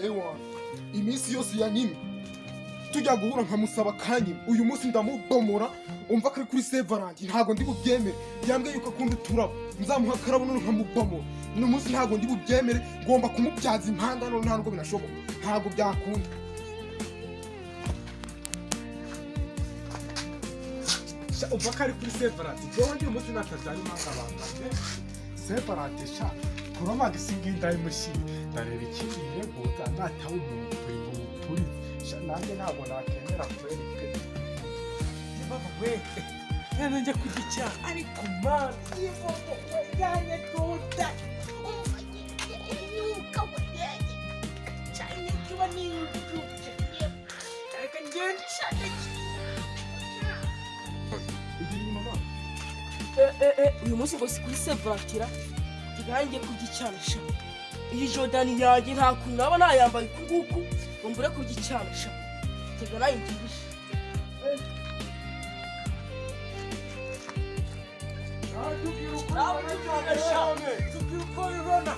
Ewa iminsi yose yanyimye tujya guhura nkamusaba kanyima uyu munsi ndamubomora umva ko ari kuri Sevaranti ntago ndi bubyemere yambwiye yuko akunda uturabo nzamuha akarabo none nkamubomora uyu munsi ntago ndi bubyemere ngomba kumubyaza impanga none ntabwo binashoboka ntago byakunda umva ko ari kuri Sevaranti jewe ndi uyu munsi natajyana impanga banganye Sevaranti sha kuramaga isinginda imushyi ndareba ikindi guta natawe umuntu turi nanjye ntabwo nakemera kweri pe baba we nanjye kugica ariko man ivomo yanye tota umfanyuka weyaje cyane kiba n'injuke ariko ngensha uyu munsi ngo si kuri Sevaranti kigange kugicanisha iyi Jordan yanjye nta kuntu naba nayambaye ukuguku ngo mbure kugicanisha tega nayo ngirisha tubwira uko ubona